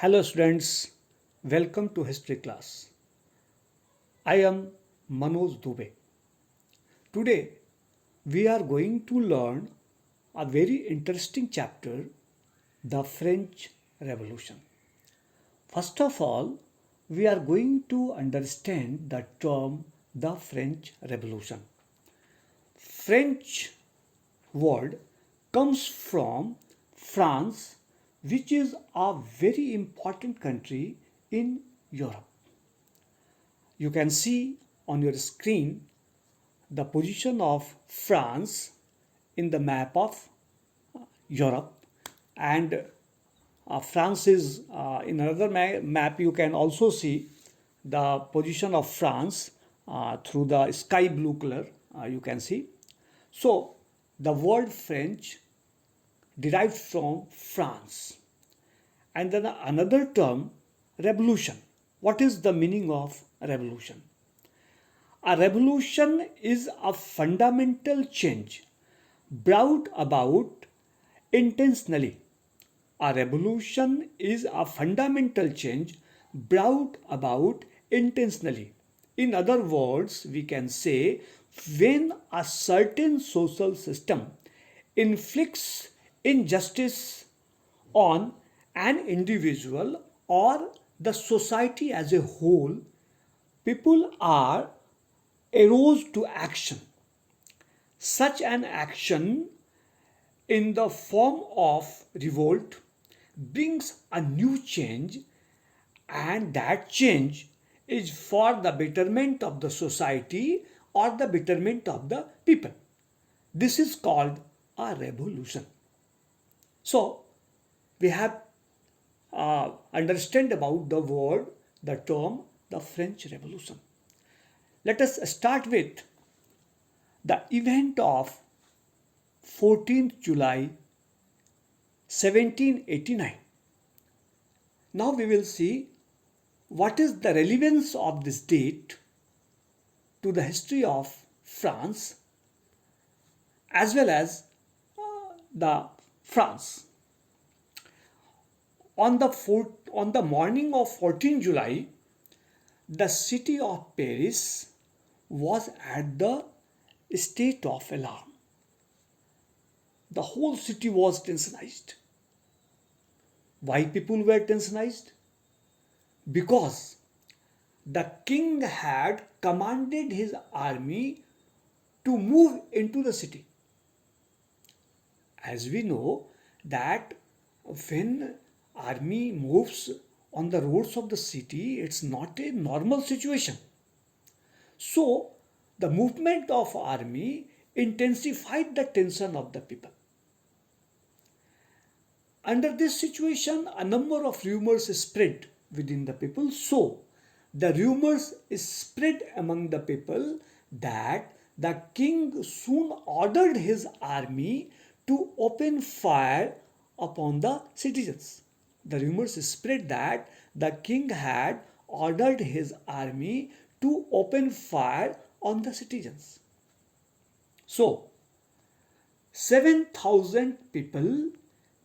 Hello students, welcome to history class. I am Manoj Dubey. Today we are going to learn a very interesting chapter, the French Revolution. First of all, we are going to understand the term the French Revolution. French word comes from France, which is a very important country in Europe. You can see on your screen the position of France in the map of Europe, and France is in another map. You can also see the position of France through the sky blue color. You can see. So the word French derived from France. And then another term, revolution. What is the meaning of revolution? A revolution is a fundamental change brought about intentionally. A revolution is a fundamental change brought about intentionally. In other words, we can say when a certain social system inflicts injustice on an individual or the society as a whole, people are aroused to action. Such an action in the form of revolt brings a new change, and that change is for the betterment of the society or the betterment of the people. This is called a revolution. So, we have understand about the word, the term, the French Revolution. Let us start with the event of 14th July 1789. Now we will see what is the relevance of this date to the history of France as well as the France. On the morning of 14 July, the city of Paris was at the state of alarm. The whole city was tensionized. Why people were tensionized? Because the king had commanded his army to move into the city. As we know that when army moves on the roads of the city, it's not a normal situation. So the movement of army intensified the tension of the people. Under this situation, a number of rumors spread within the people. So the rumors spread among the people that the king soon ordered his army to open fire upon the citizens. The rumors spread that the king had ordered his army to open fire on the citizens. So, 7,000 people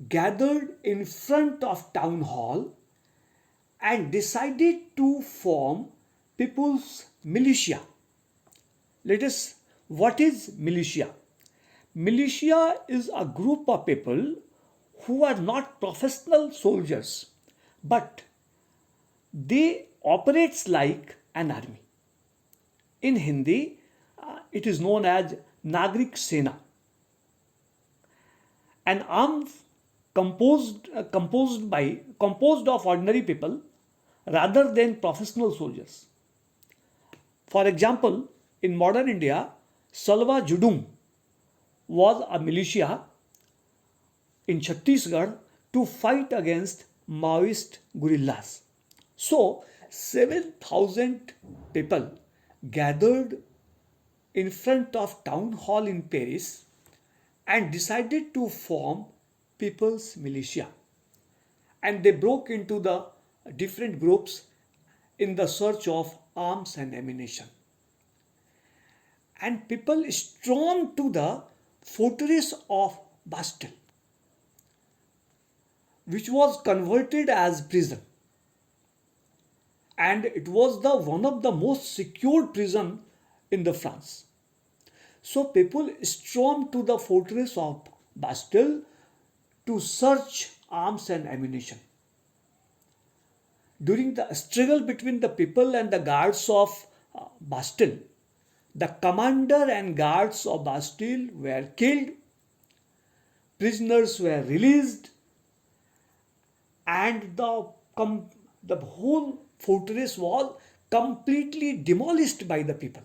gathered in front of town hall and decided to form people's militia. Let us, what is militia? Militia is a group of people who are not professional soldiers, but they operates like an army. In Hindi, it is known as Nagrik Sena. An arm composed of ordinary people rather than professional soldiers. For example, in modern India, Salwa Judum was a militia in Chhattisgarh to fight against Maoist guerrillas. So, 7,000 people gathered in front of town hall in Paris and decided to form people's militia. And they broke into the different groups in the search of arms and ammunition. And people stormed to the fortress of Bastille. which was converted as prison, and it was the one of the most secured prison in the France. So people stormed to the fortress of Bastille to search arms and ammunition. During the struggle between the people and the guards of Bastille, the commander and guards of Bastille were killed, prisoners were released, and the whole fortress was completely demolished by the people.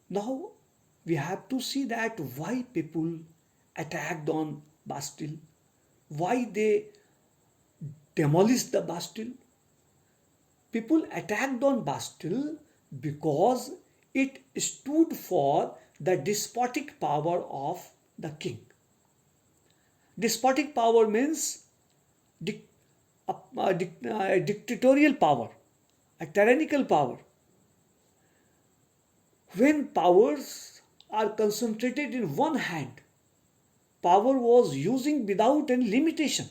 Now we have to see that why people attacked on Bastille, why they demolished the Bastille. People attacked on Bastille because it stood for the despotic power of the king. Despotic power means dic- a dictatorial power, a tyrannical power. When powers are concentrated in one hand, power was using without any limitation.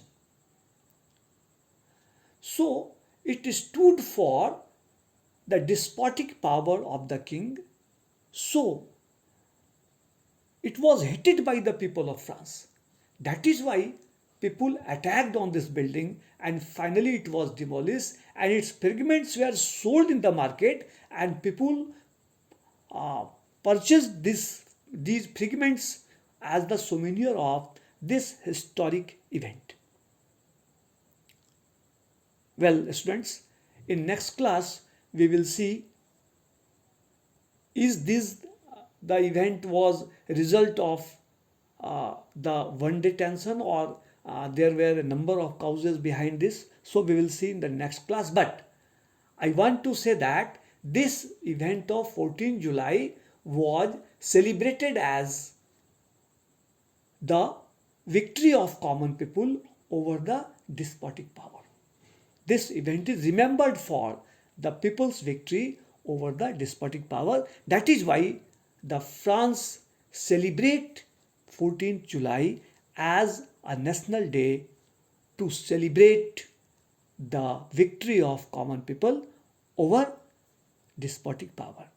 So it stood for the despotic power of the king. So it was hated by the people of France. That is why people attacked on this building, and finally it was demolished, and its fragments were sold in the market, and people uh, purchased these fragments as the souvenir of this historic event. Well, students, in next class we will see, is this the event was result of the one day tension, or there were a number of causes behind this. So we will see in the next class. But I want to say that this event of 14 July was celebrated as the victory of common people over the despotic power. This event is remembered for the people's victory over the despotic power. That is why the France celebrate 14th July as a national day to celebrate the victory of common people over despotic power.